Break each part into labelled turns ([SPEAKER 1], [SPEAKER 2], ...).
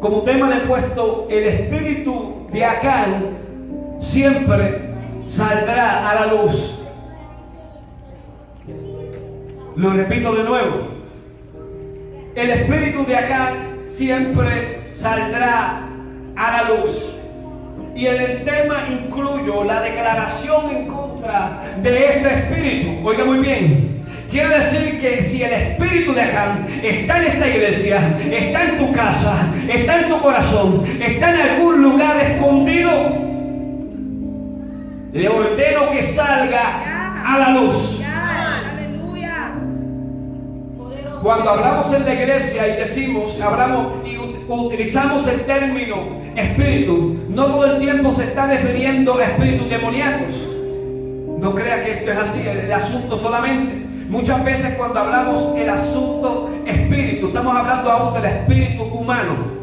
[SPEAKER 1] como tema le he puesto: el espíritu de Acán siempre saldrá a la luz. Lo repito de nuevo: el espíritu de Acán siempre saldrá a la luz. Y en el tema incluyo la declaración en contra de este espíritu. Oiga muy bien, quiere decir que si el espíritu de Acán está en esta iglesia, está en tu casa, está en tu corazón, está en algún lugar escondido, le ordeno que salga a la luz. Cuando hablamos en la iglesia y hablamos y utilizamos el término espíritu, no todo el tiempo se está refiriendo a espíritus demoníacos. No crea que esto es así, el asunto solamente. Muchas veces cuando hablamos el asunto espíritu, estamos hablando aún del espíritu humano.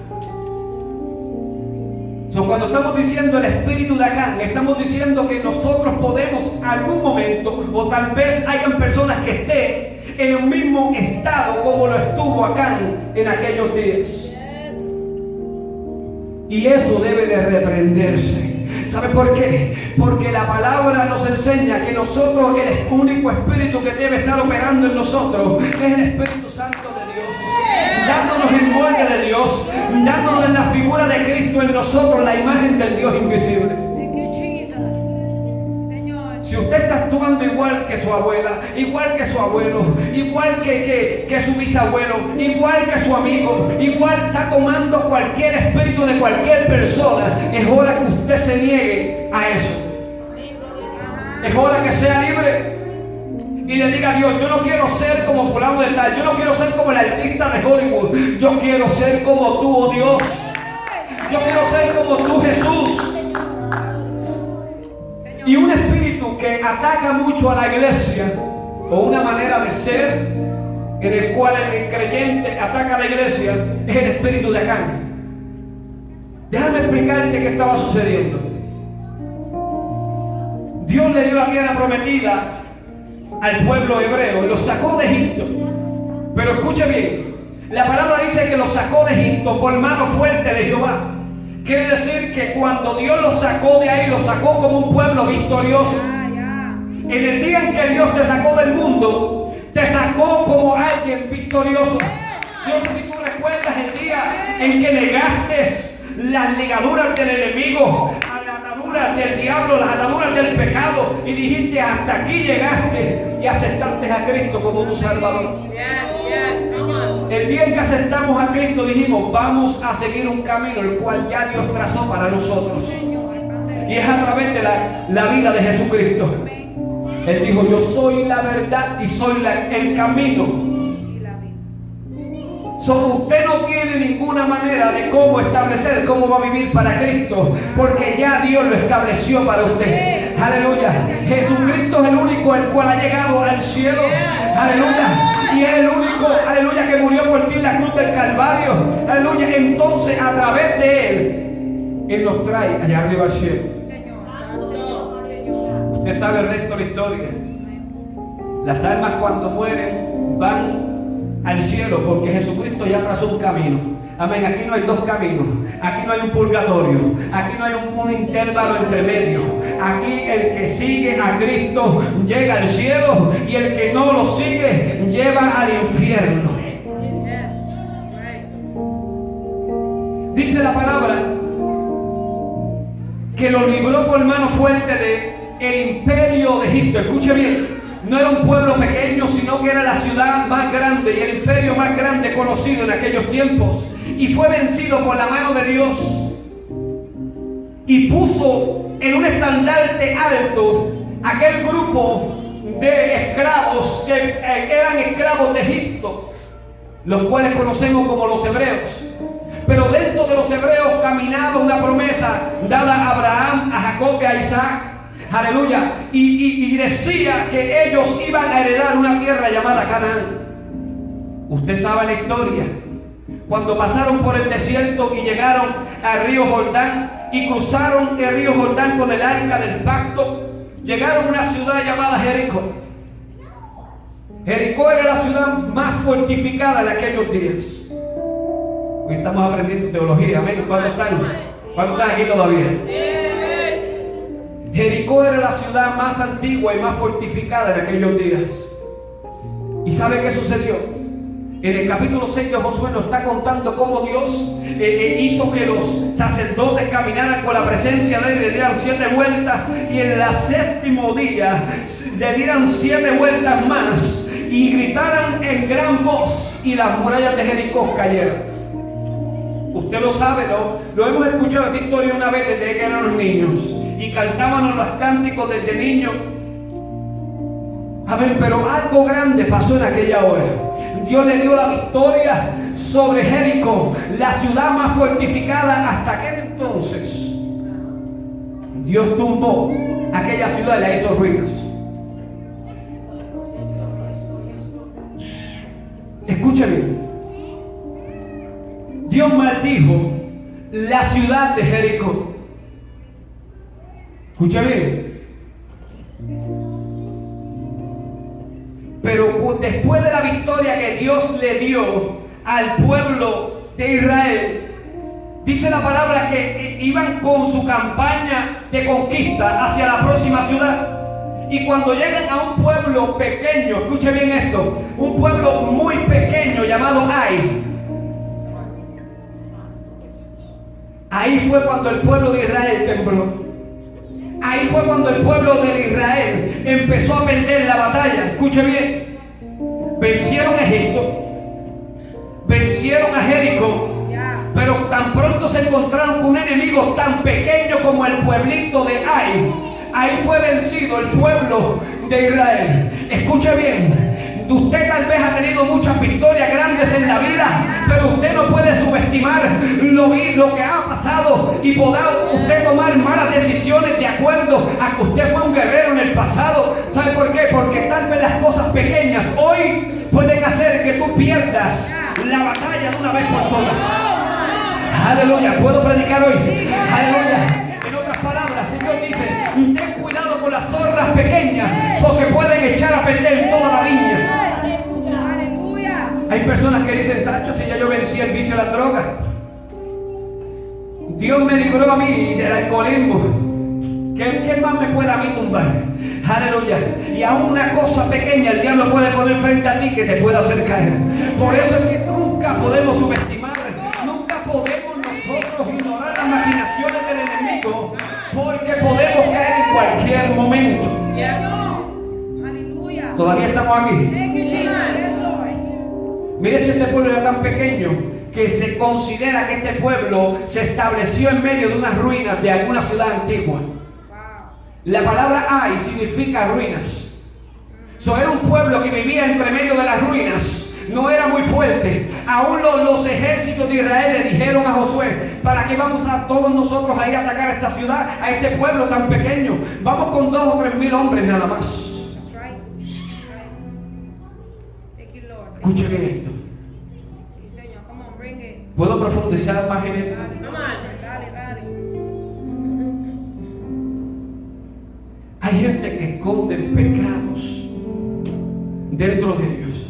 [SPEAKER 1] Cuando estamos diciendo el espíritu de Acán, estamos diciendo que nosotros podemos algún momento, o tal vez hayan personas que estén en el mismo estado como lo estuvo Acán en aquellos días. Y eso debe de reprenderse. ¿Sabe por qué? Porque la palabra nos enseña que nosotros, el único espíritu que debe estar operando en nosotros es el Espíritu Santo de Dios, dándonos el molde de Dios, dándonos en la figura de Cristo en nosotros, la imagen del Dios invisible. Si usted está actuando igual que su abuela, igual que su abuelo, igual que su bisabuelo, igual que su amigo, igual está tomando cualquier espíritu de cualquier persona, es hora que usted se niegue a eso. Es hora que sea libre y le diga a Dios: yo no quiero ser como fulano de tal, yo no quiero ser como el artista de Hollywood, yo quiero ser como tú, oh Dios, yo quiero ser como tú, Jesús. Y un espíritu que ataca mucho a la iglesia, o una manera de ser en el cual el creyente ataca a la iglesia, es el espíritu de Acán. Déjame explicarte qué estaba sucediendo. Dios le dio la tierra prometida al pueblo hebreo y los sacó de Egipto. Pero escuche bien, la palabra dice que los sacó de Egipto por mano fuerte de Jehová. Quiere decir que cuando Dios los sacó de ahí, los sacó como un pueblo victorioso. En el día en que Dios te sacó del mundo, te sacó como alguien victorioso. Yo no sé si tú recuerdas el día en que negaste las ligaduras del enemigo, las ataduras del diablo, las ataduras del pecado, y dijiste: hasta aquí llegaste, y aceptaste a Cristo como tu Salvador. El día en que aceptamos a Cristo, dijimos: vamos a seguir un camino el cual ya Dios trazó para nosotros, y es a través de la vida de Jesucristo. Él dijo: yo soy la verdad y soy el camino. Usted no tiene ninguna manera de cómo establecer cómo va a vivir para Cristo, porque ya Dios lo estableció para usted. Aleluya. Jesucristo es el único el cual ha llegado al cielo. Aleluya. Y es el único, aleluya, que murió por ti en la cruz del Calvario. Aleluya. Entonces, a través de Él nos trae allá arriba al cielo. Usted sabe el resto de la historia. Las almas cuando mueren van al cielo, porque Jesucristo ya trazó un camino. Amén. Aquí no hay dos caminos, aquí no hay un purgatorio, aquí no hay un intervalo entre medio. Aquí el que sigue a Cristo llega al cielo, y el que no lo sigue lleva al infierno. Dice la palabra que lo libró por mano fuerte del imperio de Egipto. Escuche bien. No era un pueblo pequeño, sino que era la ciudad más grande y el imperio más grande conocido en aquellos tiempos. Y fue vencido por la mano de Dios. Y puso en un estandarte alto aquel grupo de esclavos que eran esclavos de Egipto, los cuales conocemos como los hebreos. Pero dentro de los hebreos caminaba una promesa dada a Abraham, a Jacob y a Isaac. Aleluya. Y decía que ellos iban a heredar una tierra llamada Canaán. Usted sabe la historia. Cuando pasaron por el desierto y llegaron al río Jordán y cruzaron el río Jordán con el arca del pacto, llegaron a una ciudad llamada Jericó. Jericó era la ciudad más fortificada en aquellos días. Hoy estamos aprendiendo teología, amén. ¿Cuántos están? ¿Cuántos están aquí todavía? Jericó era la ciudad más antigua y más fortificada en aquellos días. ¿Y sabe qué sucedió? En el capítulo 6 de Josué nos está contando cómo Dios hizo que los sacerdotes caminaran con la presencia de él y le dieran 7 vueltas, y en el 7º día le dieran 7 vueltas más y gritaran en gran voz, y las murallas de Jericó cayeron. Usted lo sabe, ¿no? Lo hemos escuchado esta historia una vez desde que éramos niños y cantábamos los cánticos desde niños. A ver, pero algo grande pasó en aquella hora. Dios le dio la victoria sobre Jericó, la ciudad más fortificada hasta aquel entonces. Dios tumbó aquella ciudad y la hizo ruinas. Escúcheme. Dios maldijo la ciudad de Jericó. Escucha bien. Pero después de la victoria que Dios le dio al pueblo de Israel, dice la palabra que iban con su campaña de conquista hacia la próxima ciudad. Y cuando llegan a un pueblo pequeño, escuche bien esto, un pueblo muy pequeño llamado Ai. Ahí fue cuando el pueblo de Israel tembló. Ahí fue cuando el pueblo de Israel empezó a perder la batalla. Escuche bien. Vencieron a Egipto, vencieron a Jericó, pero tan pronto se encontraron con un enemigo tan pequeño como el pueblito de Ai. Ahí fue vencido el pueblo de Israel. Escuche bien. Usted tal vez ha tenido muchas victorias grandes en la vida, pero usted no puede subestimar lo que ha pasado y podrá usted tomar malas decisiones de acuerdo a que usted fue un guerrero en el pasado. ¿Sabe por qué? Porque tal vez las cosas pequeñas hoy pueden hacer que tú pierdas la batalla de una vez por todas. Aleluya. ¿Puedo predicar hoy? Aleluya. En otras palabras, el Señor dice: ten cuidado con las zorras pequeñas, porque pueden echar a perder toda la viña. Hay personas que dicen: tacho, si ya yo vencí el vicio de las drogas, Dios me libró a mí del alcoholismo, ¿qué más me puede a mí tumbar? Aleluya. Y a una cosa pequeña el diablo puede poner frente a ti que te pueda hacer caer. Por eso es que nunca podemos subestimar, nunca podemos nosotros ignorar las maquinaciones del enemigo, porque podemos caer en cualquier momento. Todavía estamos aquí. Mire, si este pueblo era tan pequeño que se considera que este pueblo se estableció en medio de unas ruinas de alguna ciudad antigua. La palabra Ai significa ruinas. Era un pueblo que vivía entre medio de las ruinas. No era muy fuerte. Aún los ejércitos de Israel le dijeron a Josué: ¿para qué vamos a todos nosotros a ir a atacar a esta ciudad, a este pueblo tan pequeño? Vamos con 2 o 3 mil hombres nada más. Escuche bien esto. ¿Puedo profundizar más en esto? Hay gente que esconde pecados dentro de ellos.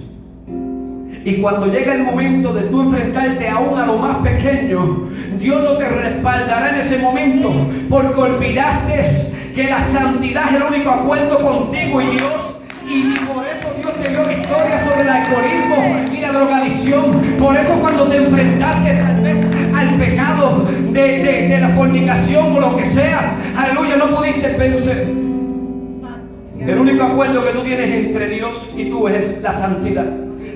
[SPEAKER 1] Y cuando llega el momento de tú enfrentarte aún a lo más pequeño, Dios no te respaldará en ese momento, porque olvidaste que la santidad es el único acuerdo contigo y Dios. Y por eso Dios te dio victoria sobre el alcoholismo y la drogadicción. Por eso cuando te enfrentaste tal vez al pecado de la fornicación o lo que sea, aleluya, no pudiste vencer. El único acuerdo que tú tienes entre Dios y tú es la santidad.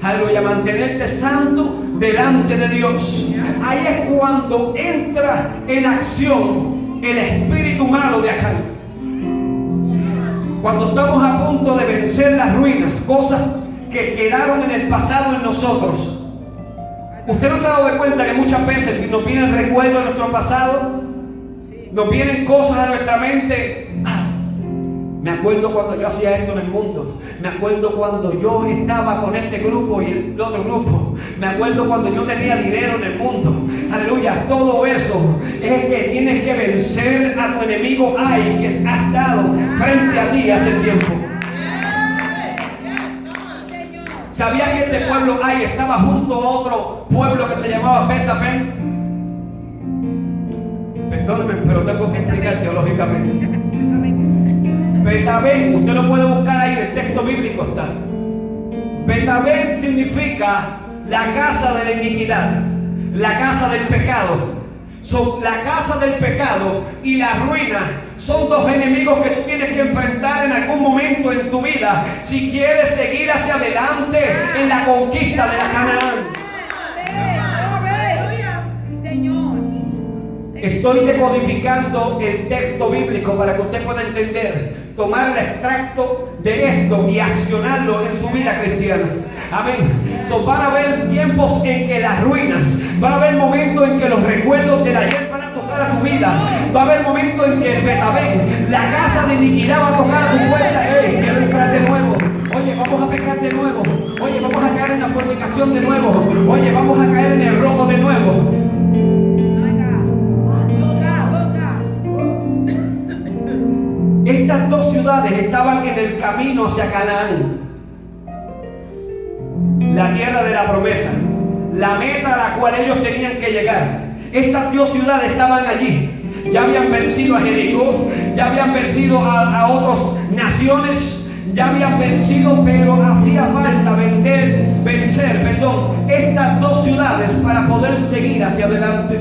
[SPEAKER 1] Aleluya, mantenerte santo delante de Dios. Ahí es cuando entra en acción el espíritu malo de acá. Cuando estamos a punto de vencer las ruinas, cosas que quedaron en el pasado en nosotros. ¿Usted no se ha dado de cuenta que muchas veces nos vienen recuerdos de nuestro pasado? Nos vienen cosas a nuestra mente. Me acuerdo cuando yo hacía esto en el mundo. Me acuerdo cuando yo estaba con este grupo y el otro grupo. Me acuerdo cuando yo tenía dinero en el mundo. Aleluya. Todo eso es que tienes que vencer a tu enemigo Ai, que ha estado frente a ti hace tiempo. ¿Sabía que este pueblo ahí estaba junto a otro pueblo que se llamaba Bet-Aven? Perdónenme, pero tengo que explicar teológicamente. Bet-Aven, usted lo puede buscar ahí, en el texto bíblico está. Bet-Aven significa la casa de la iniquidad, la casa del pecado. La casa del pecado y la ruina son dos enemigos que tú tienes que enfrentar en algún momento en tu vida si quieres seguir hacia adelante en la conquista de la Canaán. Estoy decodificando el texto bíblico para que usted pueda entender, tomar el extracto de esto y accionarlo en su vida cristiana. Amén. Van a haber tiempos en que las ruinas, van a haber momentos en que los recuerdos del ayer van a tocar a tu vida. Va a haber momentos en que el Bet-Aven, la casa de iniquidad, va a tocar a tu puerta. Quiero entrar de nuevo. Oye, vamos a pecar de nuevo. Oye, vamos a caer en la fornicación de nuevo. Oye, vamos a caer en el robo de nuevo. Estas dos ciudades estaban en el camino hacia Canaán, la tierra de la promesa, la meta a la cual ellos tenían que llegar. Estas dos ciudades estaban allí. Ya habían vencido a Jericó, ya habían vencido a otras naciones, ya habían vencido, pero hacía falta vencer estas dos ciudades para poder seguir hacia adelante.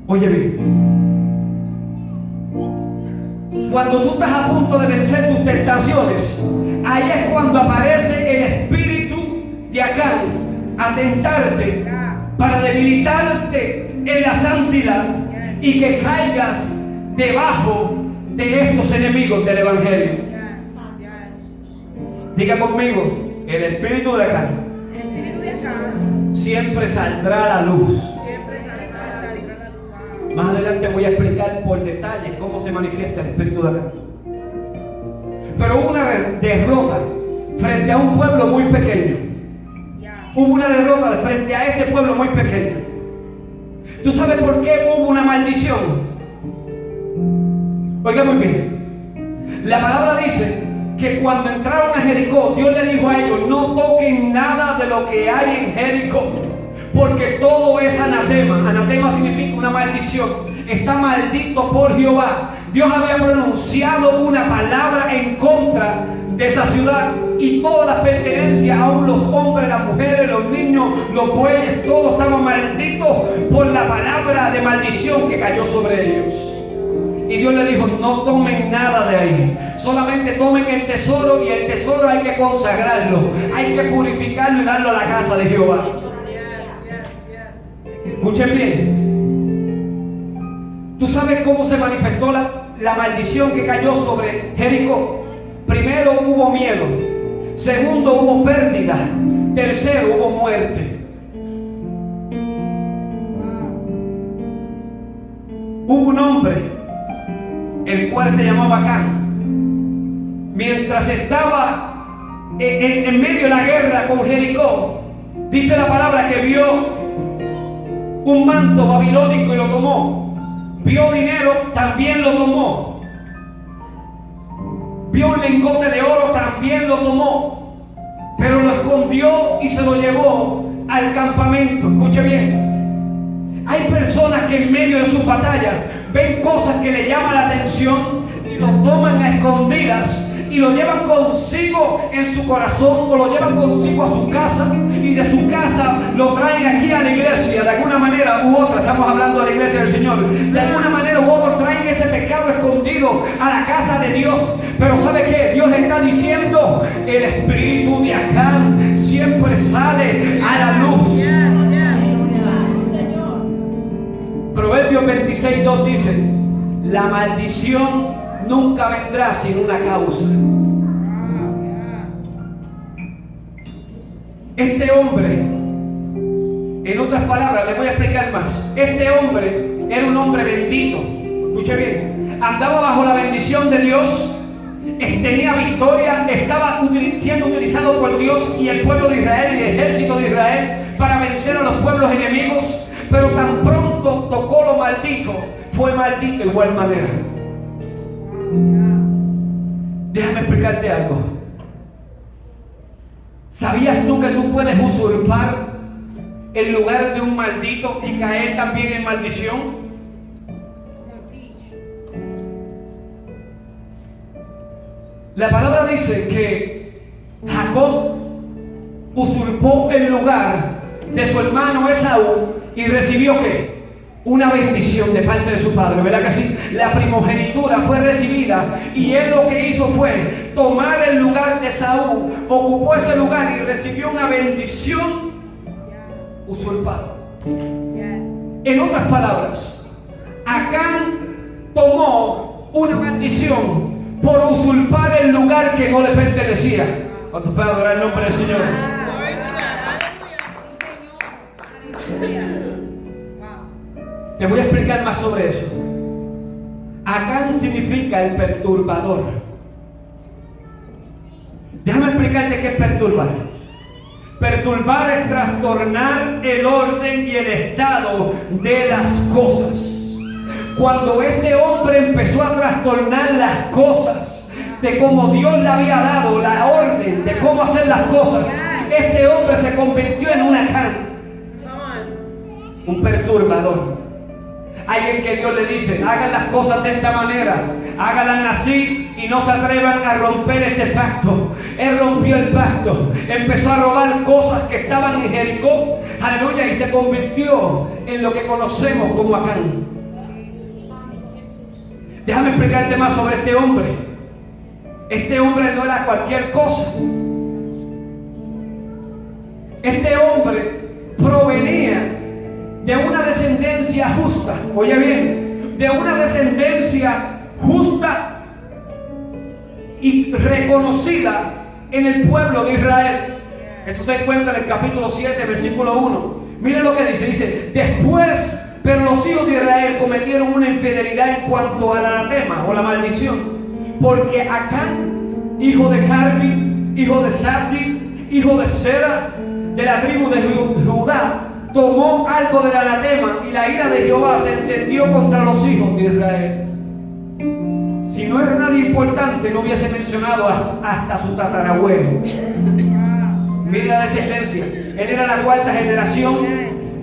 [SPEAKER 1] Oye bien, cuando tú estás a punto de vencer tus tentaciones, ahí es cuando aparece el espíritu de Acán a tentarte para debilitarte en la santidad y que caigas debajo de estos enemigos del evangelio. Diga conmigo, el espíritu de Acán siempre saldrá a la luz. Más adelante voy a explicar por detalles cómo se manifiesta el espíritu de Acán. Pero hubo una derrota frente a un pueblo muy pequeño. Hubo una derrota frente a este pueblo muy pequeño. ¿Tú sabes por qué hubo una maldición? Oiga muy bien. La palabra dice que cuando entraron a Jericó, Dios le dijo a ellos: no toquen nada de lo que hay en Jericó, porque todo es anatema. Anatema significa una maldición. Está maldito por Jehová. Dios había pronunciado una palabra en contra de esa ciudad, y todas las pertenencias, aún los hombres, las mujeres, los niños, los bueyes, todos estaban malditos por la palabra de maldición que cayó sobre ellos. Y Dios le dijo: no tomen nada de ahí, solamente tomen el tesoro, y el tesoro hay que consagrarlo, hay que purificarlo y darlo a la casa de Jehová. Escuchen bien. ¿Tú sabes cómo se manifestó la maldición que cayó sobre Jericó? Primero hubo miedo, segundo hubo pérdida, tercero hubo muerte. Hubo un hombre, el cual se llamaba Acán. Mientras estaba en medio de la guerra con Jericó, dice la palabra que vio un manto babilónico y lo tomó. Vio dinero, también lo tomó. Vio un lingote de oro, también lo tomó. Pero lo escondió y se lo llevó al campamento. Escuche bien. Hay personas que en medio de sus batallas ven cosas que le llaman la atención y lo toman a escondidas y lo llevan consigo en su corazón, o lo llevan consigo a su casa, y de su casa lo traen aquí a la iglesia. De alguna manera u otra, estamos hablando de la iglesia del Señor, de alguna manera u otra traen ese pecado escondido a la casa de Dios. Pero ¿sabe qué? Dios está diciendo: el espíritu de Acán siempre sale a la luz. Proverbios 26:2 dice: la maldición nunca vendrá sin una causa. Este hombre, en otras palabras, le voy a explicar más. Este hombre era un hombre bendito. Escuche bien. Andaba bajo la bendición de Dios. Tenía victoria. Estaba siendo utilizado por Dios y el pueblo de Israel y el ejército de Israel para vencer a los pueblos enemigos. Pero tan pronto tocó lo maldito, fue maldito de igual manera. Déjame explicarte algo. ¿Sabías tú que tú puedes usurpar el lugar de un maldito y caer también en maldición? La palabra dice que Jacob usurpó el lugar de su hermano Esaú y recibió ¿qué? Una bendición de parte de su padre, ¿verdad que sí? La primogenitura fue recibida y él lo que hizo fue tomar el lugar de Esaú, ocupó ese lugar y recibió una bendición usurpada. En otras palabras, Acán tomó una maldición por usurpar el lugar que no le pertenecía. ¿Cuántos pueden adorar el nombre del Señor? Te voy a explicar más sobre eso. Acán significa el perturbador. Déjame explicarte qué es perturbar. Perturbar es trastornar el orden y el estado de las cosas. Cuando este hombre empezó a trastornar las cosas de cómo Dios le había dado la orden de cómo hacer las cosas, este hombre se convirtió en un Acán, un perturbador. Alguien que Dios le dice, hagan las cosas de esta manera, háganlas así y no se atrevan a romper este pacto. Él rompió el pacto, empezó a robar cosas que estaban en Jericó, aleluya, y se convirtió en lo que conocemos como Acán. Déjame explicarte más sobre este hombre. Este hombre no era cualquier cosa. Este hombre provenía de una descendencia justa. Oye bien, de una descendencia justa y reconocida en el pueblo de Israel. Eso se encuentra en el capítulo 7, versículo 1. Miren lo que dice. Dice, después, pero los hijos de Israel cometieron una infidelidad en cuanto al anatema o la maldición. Porque Acán, hijo de Carmi, hijo de Sabdi, hijo de Sera, de la tribu de Judá, tomó algo del anatema y la ira de Jehová se encendió contra los hijos de Israel. Si no era nadie importante, no hubiese mencionado hasta su tatarabuelo. Mira la descendencia. Él era la cuarta generación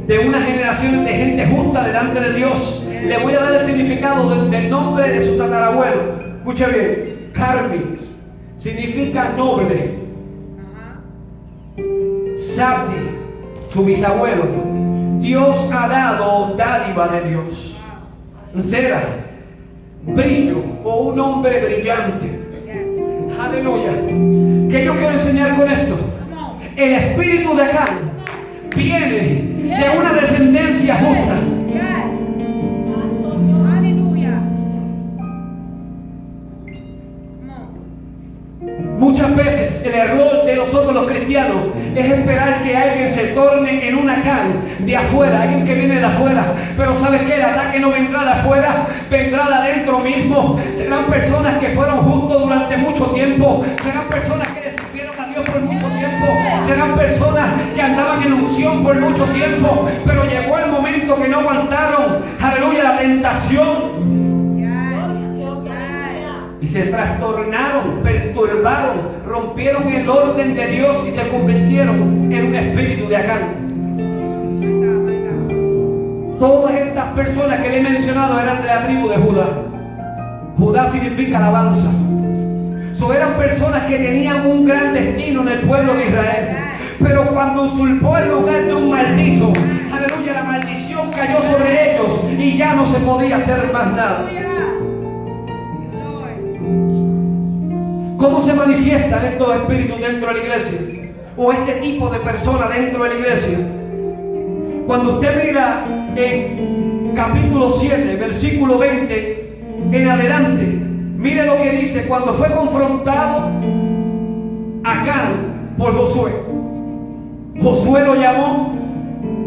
[SPEAKER 1] de una generación de gente justa delante de Dios. Le voy a dar el significado del nombre de su tatarabuelo. Escucha bien. Carmi significa noble. Sabdi, su bisabuelo. Dios ha dado dádiva de Dios. Zera, brillo o un hombre brillante. Aleluya. ¿Qué yo quiero enseñar con esto? El espíritu de Acán viene de una descendencia justa. Muchas veces el error de nosotros los cristianos es esperar que alguien se torne en un Acán de afuera, alguien que viene de afuera. Pero ¿sabes qué? El ataque no vendrá de afuera, vendrá de adentro mismo. Serán personas que fueron justos durante mucho tiempo, serán personas que le sirvieron a Dios por mucho tiempo, serán personas que andaban en unción por mucho tiempo, pero llegó el momento que no aguantaron, aleluya, la tentación. Y se trastornaron, perturbaron, rompieron el orden de Dios y se convirtieron en un espíritu de Acán. Todas estas personas que le he mencionado eran de la tribu de Judá. Judá significa alabanza. Eran personas que tenían un gran destino en el pueblo de Israel. Pero cuando usurpó el lugar de un maldito, aleluya, la maldición cayó sobre ellos y ya no se podía hacer más nada. ¿Cómo se manifiestan estos espíritus dentro de la iglesia? O este tipo de personas dentro de la iglesia. Cuando usted mira en capítulo 7, versículo 20 en adelante, mire lo que dice. Cuando fue confrontado Acán por Josué, Josué lo llamó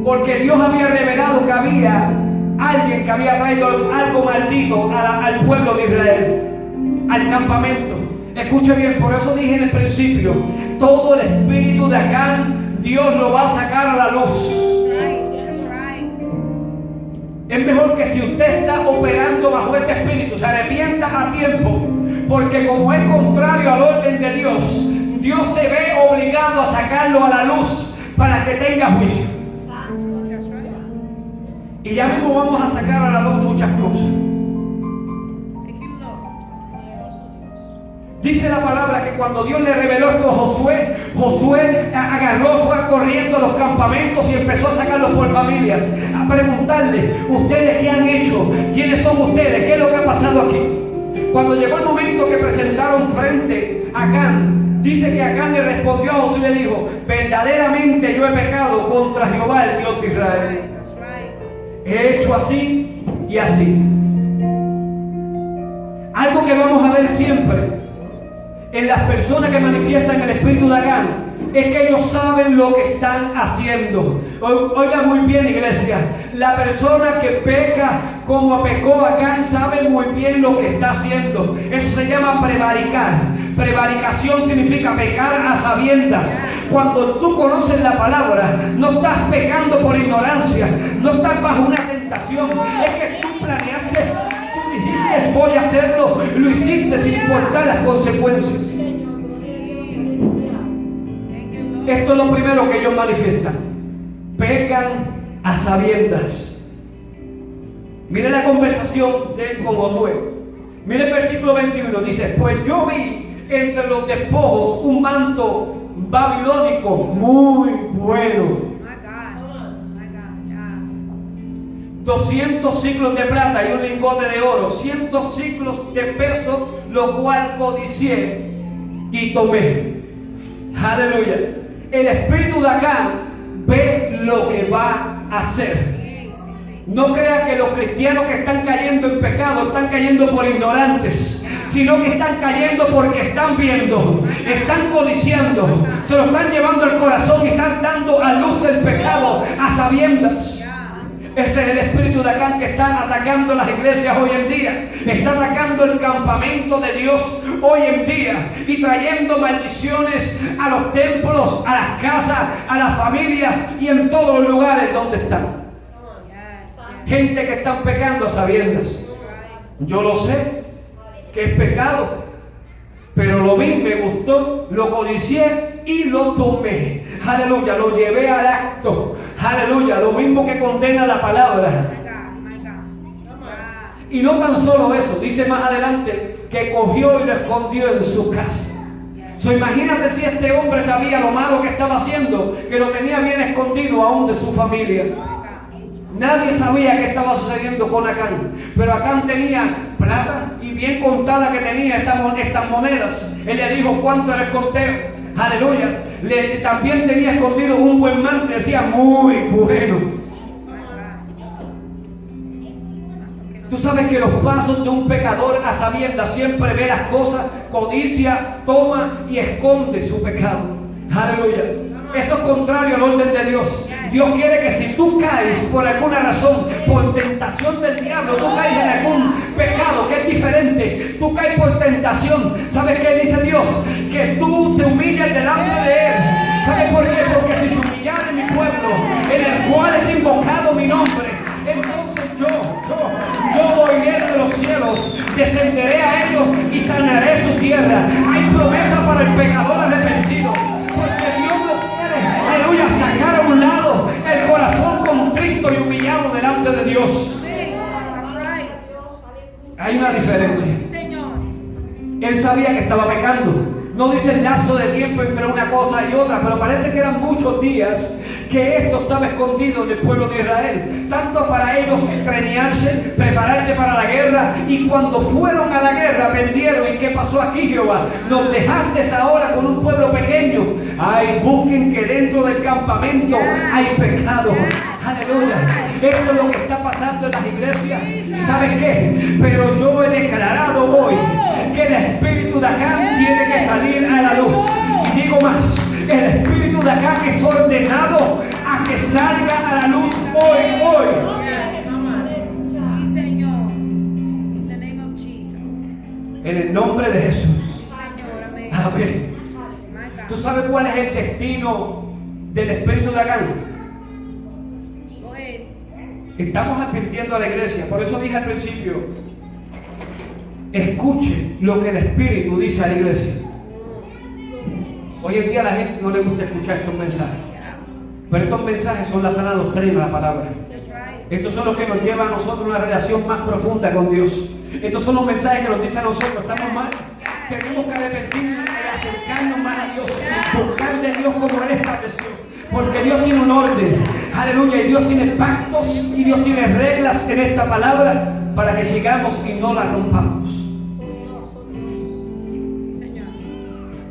[SPEAKER 1] porque Dios había revelado que había alguien que había traído algo maldito al pueblo de Israel, al campamento. Escuche bien, por eso dije en el principio, todo el espíritu de Acán, Dios lo va a sacar a la luz. Es mejor que si usted está operando bajo este espíritu, se arrepienta a tiempo, Porque como es contrario al orden de Dios, Dios se ve obligado a sacarlo a la luz para que tenga juicio. Y ya mismo vamos a sacar a la luz muchas cosas. Dice la palabra que cuando Dios le reveló esto a Josué, Josué agarró, fue corriendo a los campamentos y empezó a sacarlos por familias, a preguntarle: ¿ustedes qué han hecho? ¿Quiénes son ustedes? ¿Qué es lo que ha pasado aquí? Cuando llegó el momento que presentaron frente a Acán, dice que Acán le respondió a Josué y le dijo: verdaderamente yo he pecado contra Jehová, el Dios de Israel. He hecho así y así. Algo que vamos a ver siempre en las personas que manifiestan el espíritu de Acán es que ellos saben lo que están haciendo. Oigan muy bien, iglesia, la persona que peca como pecó Acán sabe muy bien lo que está haciendo. Eso se llama prevaricar. Prevaricación significa pecar a sabiendas. Cuando tú conoces la palabra, no estás pecando por ignorancia, no estás bajo una tentación, es que tú planeaste, tú dijiste voy a hacerlo, lo hiciste sin importar las consecuencias. Esto es lo primero que ellos manifiestan: pecan a sabiendas. Mire la conversación de él con Josué. Mire el versículo 21, dice: pues yo vi entre los despojos un manto babilónico muy bueno, 200 ciclos de plata y un lingote de oro, 100 ciclos de peso, lo cual codicié y tomé. Aleluya. El espíritu de Acán ve lo que va a hacer. No crea que los cristianos que están cayendo en pecado están cayendo por ignorantes, sino que están cayendo porque están viendo, están codiciando, se lo están llevando al corazón y están dando a luz el pecado a sabiendas. Ese es el espíritu de Acán que está atacando las iglesias hoy en día. Está atacando el campamento de Dios hoy en día y trayendo maldiciones a los templos, a las casas, a las familias y en todos los lugares donde están. Gente que están pecando a sabiendas. Yo lo sé que es pecado, pero lo vi, me gustó, lo codicié y lo tomé. Aleluya, lo llevé al acto. Aleluya, lo mismo que condena la palabra. Y no tan solo eso, dice más adelante que cogió y lo escondió en su casa. Imagínate si este hombre sabía lo malo que estaba haciendo, que lo tenía bien escondido aún de su familia. Nadie sabía qué estaba sucediendo con Acán, pero Acán tenía plata y bien contada que tenía estas monedas. Él le dijo cuánto era el conteo. Aleluya. También tenía escondido un buen manto y decía muy bueno. Tú sabes que los pasos de un pecador a sabiendas siempre ve las cosas, codicia, toma y esconde su pecado. Aleluya. Eso es contrario al orden de Dios. Dios quiere que si tú caes por alguna razón, por tentación del diablo, tú caes en algún pecado que es diferente, tú caes por tentación. ¿Sabes qué dice Dios? Que tú te humilles delante de Él. ¿Sabes por qué? Porque si se humillare mi pueblo, en el cual es invocado mi nombre, entonces yo oiré de los cielos, descenderé a ellos y sanaré su tierra. Hay promesa para el pecador arrepentido, porque Dios no quiere, aleluya, sacar a un lado el corazón contrito y humillado delante de Dios. Hay una diferencia. Él sabía que estaba pecando. No dice el lapso de tiempo entre una cosa y otra, pero parece que eran muchos días que esto estaba escondido del pueblo de Israel, tanto para ellos estreñarse, prepararse para la guerra, y cuando fueron a la guerra perdieron. ¿Y qué pasó aquí, Jehová? Nos dejaste ahora con un pueblo pequeño. Ay, busquen que dentro del campamento hay pecado. Aleluya. Esto es lo que está pasando en las iglesias. ¿Y saben qué? Pero yo he declarado hoy que el espíritu de Acán tiene que salir a la luz. Y digo más, el espíritu de Acán es ordenado a que salga a la luz hoy. En el nombre de Jesús. Amén. ¿Tú sabes cuál es el destino del espíritu de Acán? Estamos advirtiendo a la iglesia. Por eso dije al principio, Escuche lo que el Espíritu dice a la iglesia. Hoy en día a la gente no le gusta escuchar estos mensajes, pero estos mensajes son la sana doctrina de la palabra. Estos son los que nos llevan a nosotros a una relación más profunda con Dios. Estos son los mensajes que nos dicen a nosotros: estamos mal, tenemos que arrepentirnos y acercarnos más a Dios, buscar de Dios como Él estableció, porque Dios tiene un orden, aleluya, y Dios tiene pactos y Dios tiene reglas en esta palabra para que sigamos y no las rompamos.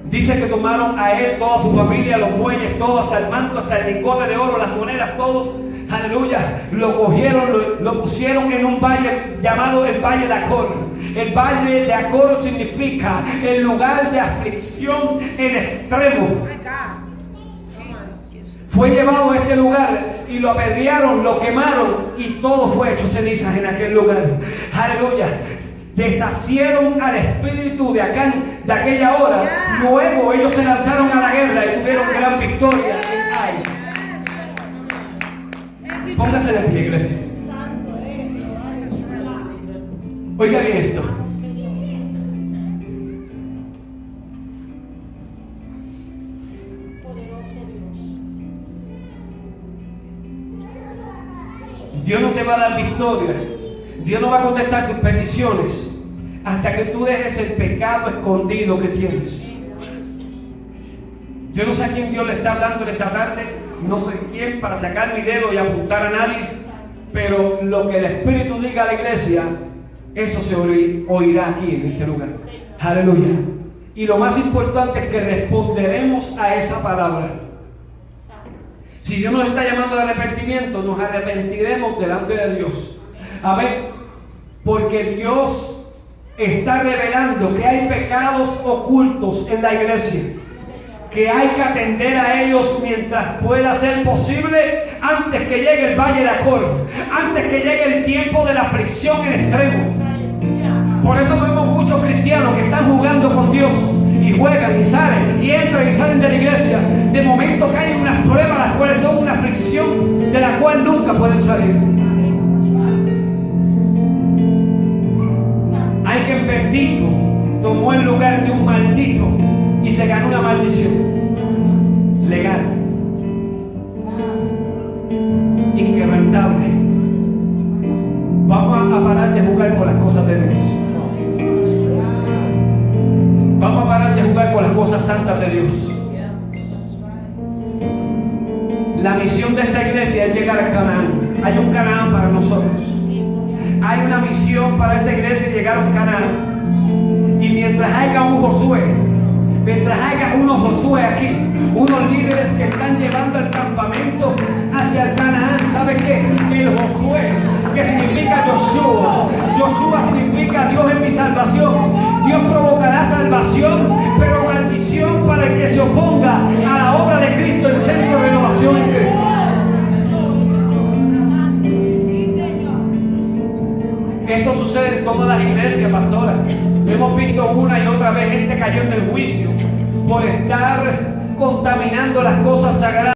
[SPEAKER 1] Dice que tomaron a él, toda su familia, los bueyes, todo, hasta el manto, hasta el lingote de oro, las monedas, todo. Aleluya. Lo cogieron, lo pusieron en un valle llamado el Valle de Acor. El Valle de Acor significa el lugar de aflicción en extremo. Fue llevado a este lugar y lo apedrearon, lo quemaron y todo fue hecho cenizas en aquel lugar. Aleluya. Deshacieron al espíritu de aquella hora. Luego ellos se lanzaron a la guerra y tuvieron gran victoria en Ai. Póngase de pie, iglesia. Oiga bien esto. Dios no te va a dar victoria. Dios no va a contestar tus peticiones hasta que tú dejes el pecado escondido que tienes. Yo no sé a quién Dios le está hablando en esta tarde, no sé quién para sacar mi dedo y apuntar a nadie, pero lo que el Espíritu diga a la iglesia, eso se oirá aquí en este lugar. Aleluya. Y lo más importante es que responderemos a esa palabra. Si Dios nos está llamando de arrepentimiento, nos arrepentiremos delante de Dios. Amén. Porque Dios está revelando que hay pecados ocultos en la iglesia, que hay que atender a ellos mientras pueda ser posible, antes que llegue el Valle de Acor, antes que llegue el tiempo de la aflicción en extremo. Por eso vemos muchos cristianos que están jugando con Dios y juegan y salen y entran y salen de la iglesia. De momento caen unas pruebas, las cuales son una aflicción de la cual nunca pueden salir. Alguien bendito tomó el lugar de un maldito y se ganó una maldición legal, inquebrantable. Vamos a parar de jugar con las cosas de Dios. Vamos a parar de jugar con las cosas santas de Dios. La misión de esta iglesia es llegar al Canaán. Hay un Canaán para nosotros. Hay una misión para esta iglesia, llegar a un Canaán. Y mientras haya un Josué, mientras haya unos Josué aquí, unos líderes que están llevando el campamento hacia el Canaán, ¿sabe qué? El Josué, que significa Yoshua. Yoshua significa Dios es mi salvación. Dios provocará salvación, pero maldición para el que se oponga a la obra de Cristo, el centro de renovación en Cristo. Esto sucede en todas las iglesias, pastora. Hemos visto una y otra vez gente cayendo en el juicio por estar contaminando las cosas sagradas.